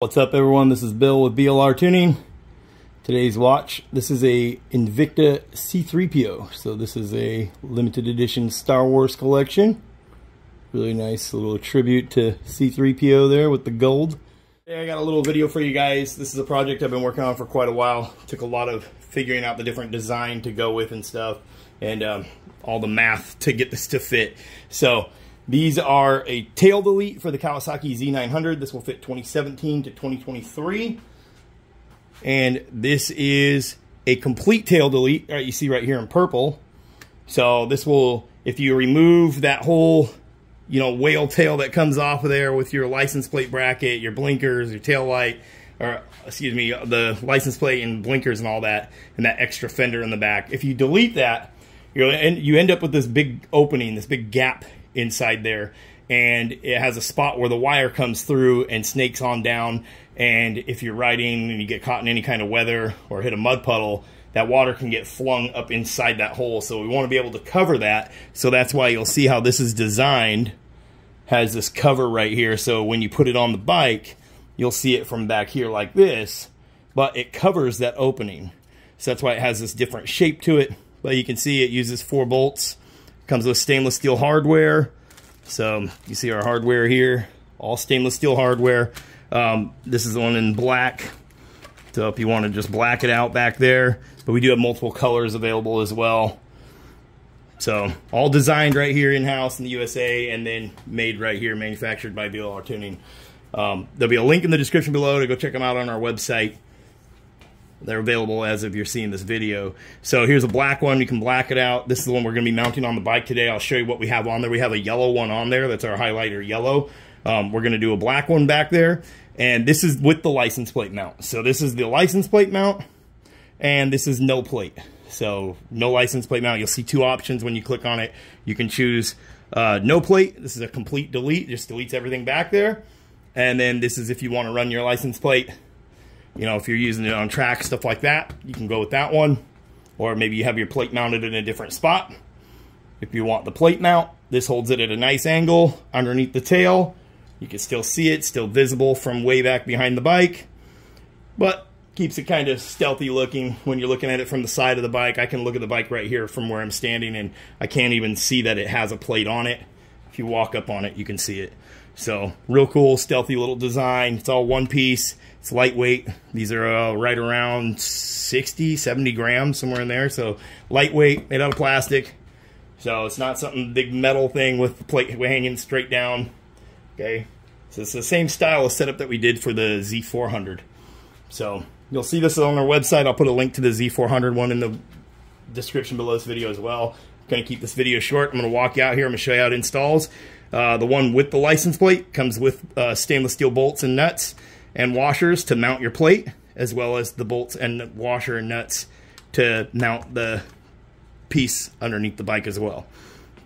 What's up everyone, this is Bill with BLRTUNING. Today's watch, this is a Invicta C3PO. So this is a limited edition Star Wars collection. Really nice little tribute to C3PO there with the gold. Today I got a little video for you guys. This is a project I've been working on for quite a while. Took a lot of figuring out the different design to go with and stuff, and all the math to get this to fit. So these are a tail delete for the Kawasaki Z900. This will fit 2017 to 2023. And this is a complete tail delete, you see right here in purple. So this will, if you remove that whole, whale tail that comes off of there with your license plate bracket, your blinkers, your tail light, or excuse me, the license plate and blinkers and all that, and that extra fender in the back. If you delete that, you end up with this big opening, this big gap inside there, and it has a spot where the wire comes through and snakes on down, and if you're riding and you get caught in any kind of weather or hit a mud puddle, that water can get flung up inside that hole. So we want to be able to cover that. So that's why you'll see how this is designed, has this cover right here, so when you put it on the bike you'll see it from back here like this, but it covers that opening. So that's why it has this different shape to it. But you can see it uses 4 bolts. Comes with stainless steel hardware. So you see our hardware here, all stainless steel hardware. This is the one in black. So if you want to just black it out back there, but we do have multiple colors available as well. So all designed right here in-house in the USA, and then made right here, manufactured by BLRTUNING. There'll be a link in the description below to go check them out on our website. They're available as if you're seeing this video. So here's a black one. You can black it out. This is the one we're going to be mounting on the bike today. I'll show you what we have on there. We have a yellow one on there. That's our highlighter yellow. We're going to do a black one back there. And this is with the license plate mount. So this is the license plate mount, and this is no plate. So no license plate mount. You'll see 2 options when you click on it. You can choose no plate. This is a complete delete. Just deletes everything back there. And then this is if you want to run your license plate. If you're using it on track, stuff like that, you can go with that one. Or maybe you have your plate mounted in a different spot. If you want the plate mount, this holds it at a nice angle underneath the tail. You can still see it, still visible from way back behind the bike. But keeps it kind of stealthy looking when you're looking at it from the side of the bike. I can look at the bike right here from where I'm standing, and I can't even see that it has a plate on it. If you walk up on it, you can see it. So real cool, stealthy little design. It's all one piece. It's lightweight. These are right around 60, 70 grams, somewhere in there. So lightweight, made out of plastic. So it's not something big metal thing with the plate hanging straight down. Okay, so it's the same style of setup that we did for the Z400. So you'll see this on our website. I'll put a link to the Z400 one in the description below this video as well. I'm going to keep this video short. I'm going to walk you out here. I'm going to show you how it installs. The one with the license plate comes with stainless steel bolts and nuts and washers to mount your plate, as well as the bolts and washer and nuts to mount the piece underneath the bike as well.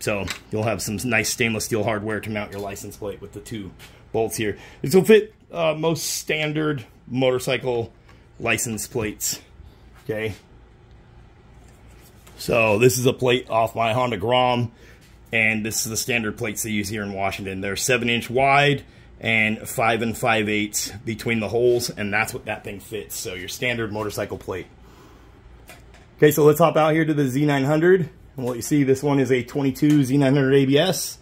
So you'll have some nice stainless steel hardware to mount your license plate with the 2 bolts here. This will fit most standard motorcycle license plates. Okay. So this is a plate off my Honda GROM, and this is the standard plates they use here in Washington. They're 7-inch wide and 5 5/8 between the holes, and that's what that thing fits. So your standard motorcycle plate. Okay, so let's hop out here to the Z900. And what you see, this one is a 22 Z900 ABS.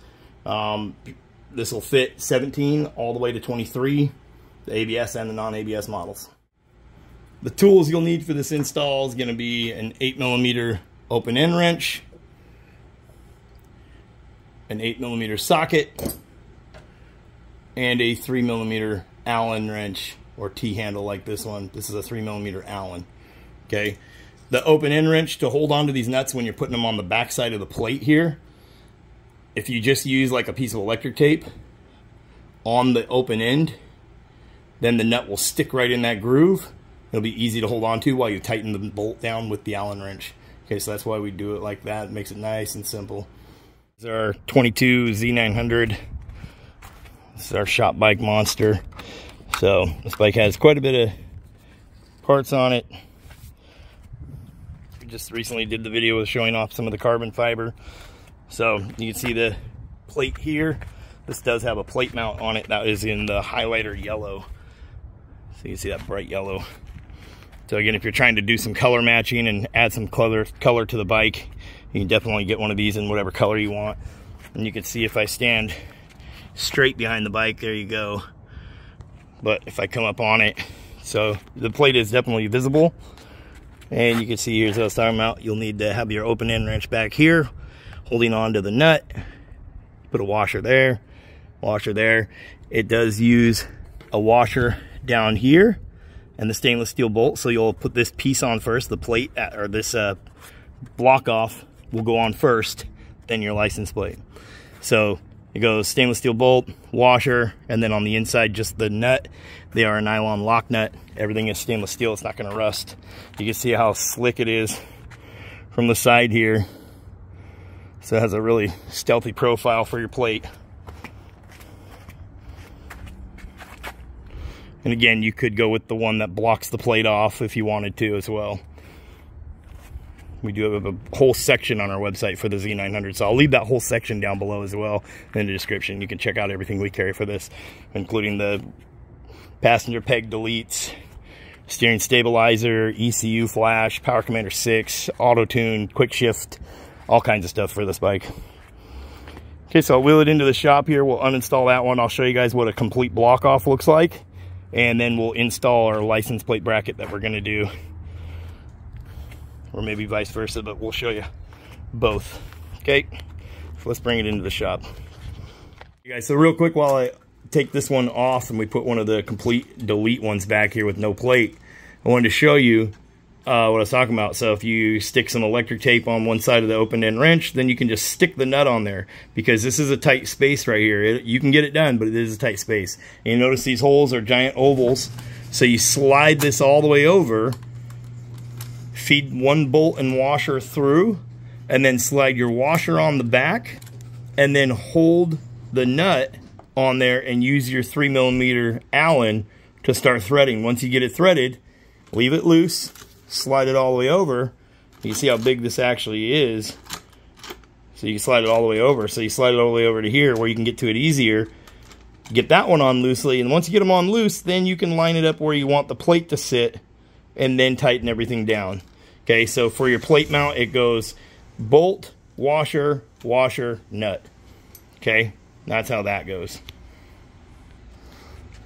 This will fit 17 all the way to 23, the ABS and the non-ABS models. The tools you'll need for this install is going to be an 8mm open end wrench, an 8mm socket, and a 3mm Allen wrench or T-handle like this one. This is a 3mm Allen. Okay, the open end wrench to hold on to these nuts when you're putting them on the back side of the plate here. If you just use like a piece of electric tape on the open end, then the nut will stick right in that groove. It'll be easy to hold on to while you tighten the bolt down with the Allen wrench. Okay, so that's why we do it like that. It makes it nice and simple. This is our 22 Z900. This is our shop bike monster. So this bike has quite a bit of parts on it. We just recently did the video with showing off some of the carbon fiber. So you can see the plate here. This does have a plate mount on it that is in the highlighter yellow. So you can see that bright yellow. So again, if you're trying to do some color matching and add some color to the bike, you can definitely get one of these in whatever color you want. And you can see if I stand straight behind the bike, there you go. But if I come up on it, so the plate is definitely visible. And you can see here's what I was talking about. You'll need to have your open end wrench back here, holding on to the nut. Put a washer there, washer there. It does use a washer down here and the stainless steel bolt. So you'll put this piece on first, the plate, or this block off will go on first, then your license plate. So it goes stainless steel bolt, washer, and then on the inside just the nut. They are a nylon lock nut. Everything is stainless steel, it's not gonna rust. You can see how slick it is from the side here. So it has a really stealthy profile for your plate. And again, you could go with the one that blocks the plate off if you wanted to as well. We do have a whole section on our website for the Z900, so I'll leave that whole section down below as well in the description. You can check out everything we carry for this, including the passenger peg deletes, steering stabilizer, ECU flash, Power Commander 6, auto tune, quick shift, all kinds of stuff for this bike. Okay, so I'll wheel it into the shop here. We'll uninstall that one. I'll show you guys what a complete block off looks like, and then we'll install our license plate bracket that we're gonna do. Or maybe vice versa, but we'll show you both. Okay, so let's bring it into the shop. Okay, guys, so real quick, while I take this one off and we put one of the complete delete ones back here with no plate, I wanted to show you what I was talking about. So if you stick some electric tape on one side of the open end wrench, then you can just stick the nut on there, because this is a tight space right here. You can get it done, but it is a tight space. And you notice these holes are giant ovals. So you slide this all the way over, feed one bolt and washer through, and then slide your washer on the back, and then hold the nut on there and use your 3mm Allen to start threading. Once you get it threaded, leave it loose, slide it all the way over. You see how big this actually is. So you can slide it all the way over. So you slide it all the way over to here where you can get to it easier. Get that one on loosely, and once you get them on loose, then you can line it up where you want the plate to sit and then tighten everything down. Okay, so for your plate mount, it goes bolt, washer, washer, nut. Okay, that's how that goes.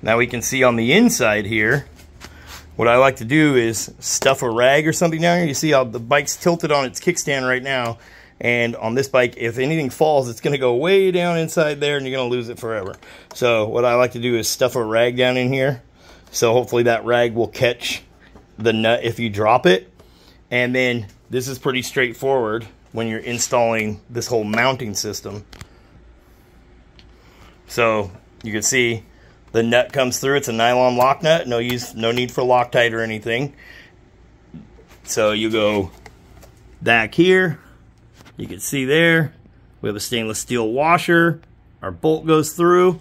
Now we can see on the inside here, what I like to do is stuff a rag or something down here. You see how the bike's tilted on its kickstand right now, and on this bike, if anything falls, it's gonna go way down inside there and you're gonna lose it forever. So what I like to do is stuff a rag down in here, so hopefully that rag will catch the nut if you drop it. And then this is pretty straightforward when you're installing this whole mounting system. So you can see the nut comes through. It's a nylon lock nut. No need for Loctite or anything. So you go back here. You can see there we have a stainless steel washer. Our bolt goes through.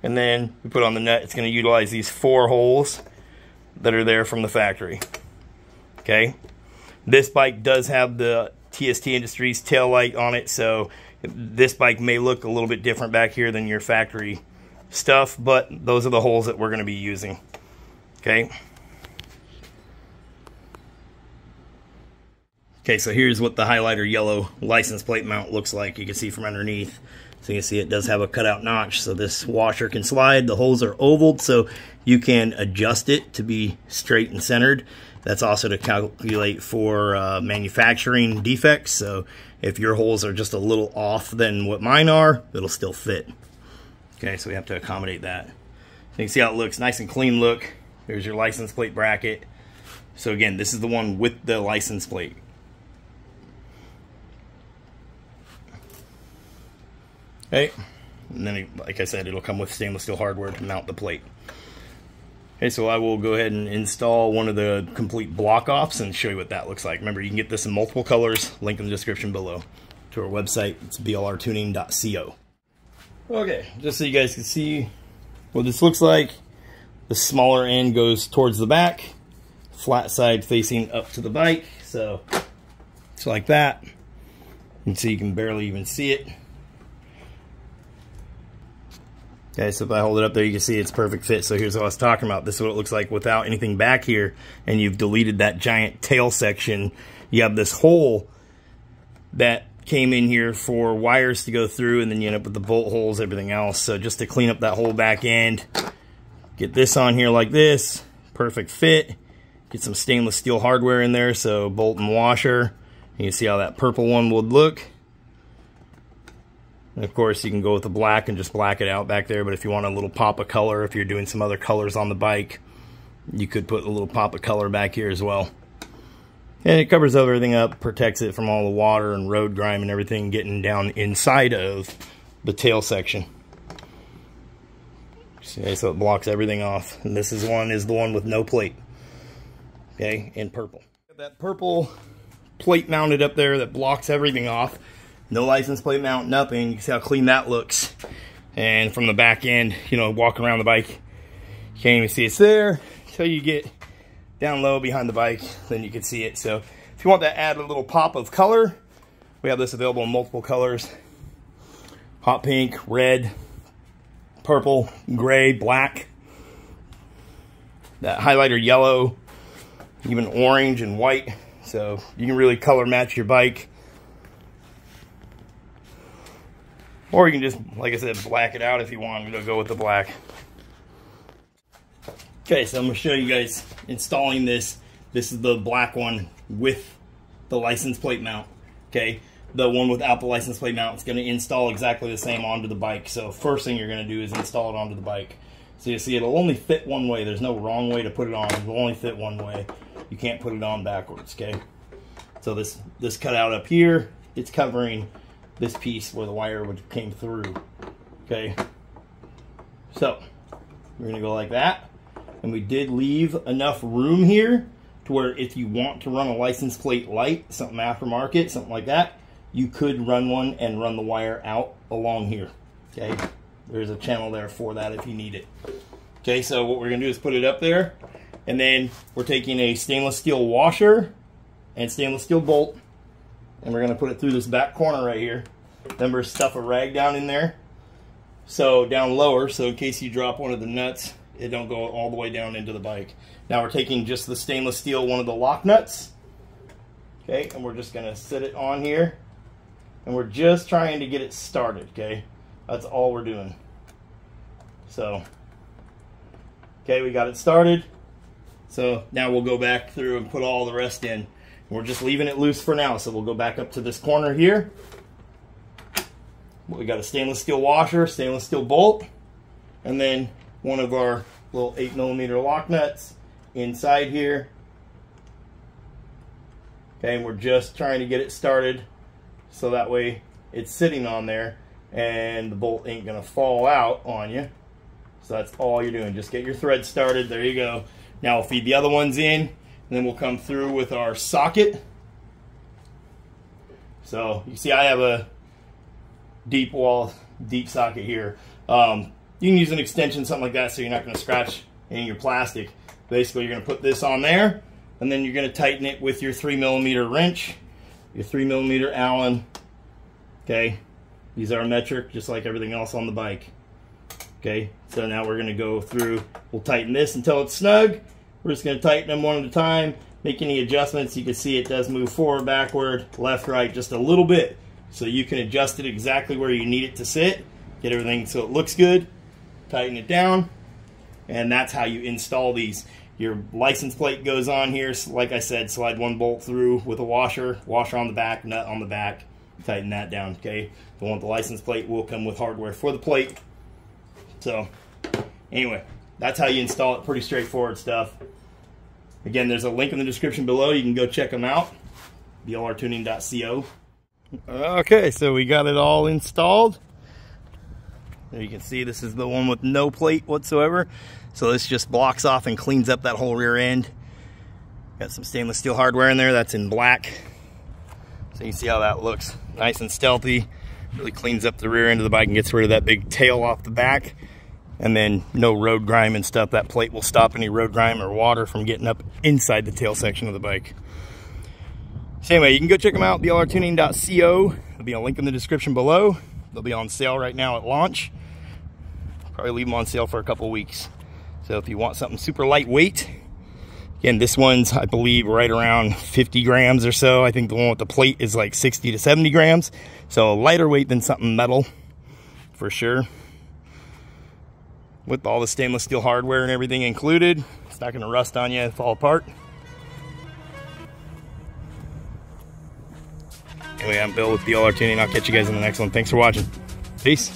And then we put on the nut. It's going to utilize these 4 holes that are there from the factory. Okay, this bike does have the TST Industries tail light on it, so this bike may look a little bit different back here than your factory stuff, but those are the holes that we're going to be using. Okay. Okay, so here's what the highlighter yellow license plate mount looks like. You can see from underneath. So you can see it does have a cutout notch, so this washer can slide. The holes are ovaled, so you can adjust it to be straight and centered. That's also to calculate for manufacturing defects. So if your holes are just a little off than what mine are, it'll still fit. Okay, so we have to accommodate that. So you can see how it looks, nice and clean look. There's your license plate bracket. So again, this is the one with the license plate. Okay, and then like I said, it'll come with stainless steel hardware to mount the plate. Okay, so I will go ahead and install one of the complete block offs and show you what that looks like. Remember, you can get this in multiple colors, link in the description below. To our website, it's blrtuning.co. Okay, just so you guys can see what this looks like. The smaller end goes towards the back, flat side facing up to the bike. So it's like that. You can see you can barely even see it. Okay, so if I hold it up there, you can see it's perfect fit. So here's what I was talking about. This is what it looks like without anything back here, and you've deleted that giant tail section. You have this hole that came in here for wires to go through, and then you end up with the bolt holes, everything else. So just to clean up that whole back end, get this on here like this, perfect fit. Get some stainless steel hardware in there, so bolt and washer. You can see how that purple one would look. And of course, you can go with the black and just black it out back there, but if you want a little pop of color, if you're doing some other colors on the bike, you could put a little pop of color back here as well. And it covers everything up, protects it from all the water and road grime and everything getting down inside of the tail section. Okay, so it blocks everything off. And this is the one with no plate. Okay, in purple. That purple plate mounted up there that blocks everything off. No license plate mount, nothing. You can see how clean that looks. And from the back end, you know, walking around the bike, you can't even see it's there until you get down low behind the bike, then you can see it. So if you want to add a little pop of color, we have this available in multiple colors. Hot pink, red, purple, gray, black. That highlighter yellow, even orange and white. So you can really color match your bike. Or you can just, like I said, black it out if you want to go with the black. Okay, so I'm going to show you guys installing this. This is the black one with the license plate mount. Okay, the one without the license plate mount is going to install exactly the same onto the bike. So first thing you're going to do is install it onto the bike. So you see it'll only fit one way. There's no wrong way to put it on. It'll only fit one way. You can't put it on backwards, okay? So this cutout up here, it's covering this piece where the wire came through, okay? So we're gonna go like that. And we did leave enough room here to where if you want to run a license plate light, something aftermarket, something like that, you could run one and run the wire out along here, okay? There's a channel there for that if you need it. Okay, so what we're gonna do is put it up there, and then we're taking a stainless steel washer and stainless steel bolt, and we're gonna put it through this back corner right here. Then we're stuff a rag down in there, so down lower, so in case you drop one of the nuts, it don't go all the way down into the bike. Now we're taking just the stainless steel, one of the lock nuts, okay, and we're just gonna sit it on here, and we're just trying to get it started, okay? That's all we're doing. So, okay, we got it started. So now we'll go back through and put all the rest in. We're just leaving it loose for now, so we'll go back up to this corner here. We got a stainless steel washer, stainless steel bolt, and then one of our little 8mm lock nuts inside here. Okay, and we're just trying to get it started so that way it's sitting on there and the bolt ain't gonna fall out on you. So that's all you're doing. Just get your thread started. There you go. Now we'll feed the other ones in, and then we'll come through with our socket. So you see I have a deep socket here. You can use an extension, something like that, so you're not going to scratch any of your plastic. Basically, you're going to put this on there, and then you're going to tighten it with your 3mm wrench, your 3mm Allen. Okay, these are metric, just like everything else on the bike. Okay, so now we're going to go through. We'll tighten this until it's snug. We're just going to tighten them one at a time. Make any adjustments. You can see it does move forward, backward, left, right, just a little bit. So you can adjust it exactly where you need it to sit. Get everything so it looks good. Tighten it down. And that's how you install these. Your license plate goes on here. So like I said, slide one bolt through with a washer on the back, nut on the back. Tighten that down, okay? The one with the license plate will come with hardware for the plate. So, anyway, that's how you install it. Pretty straightforward stuff. Again, there's a link in the description below. You can go check them out. BLRTUNING.co. Okay, so we got it all installed. There you can see this is the one with no plate whatsoever. So this just blocks off and cleans up that whole rear end. Got some stainless steel hardware in there. That's in black. So you can see how that looks. Nice and stealthy. Really cleans up the rear end of the bike and gets rid of that big tail off the back. And then no road grime and stuff. That plate will stop any road grime or water from getting up inside the tail section of the bike. So anyway, you can go check them out, BLRTUNING.co. There'll be a link in the description below. They'll be on sale right now at launch. Probably leave them on sale for a couple weeks. So if you want something super lightweight, again, this one's, I believe, right around 50 grams or so. I think the one with the plate is like 60 to 70 grams. So lighter weight than something metal, for sure. With all the stainless steel hardware and everything included. It's not gonna rust on you and fall apart. Anyway, I'm Bill with BLR Tuning. I'll catch you guys in the next one. Thanks for watching. Peace.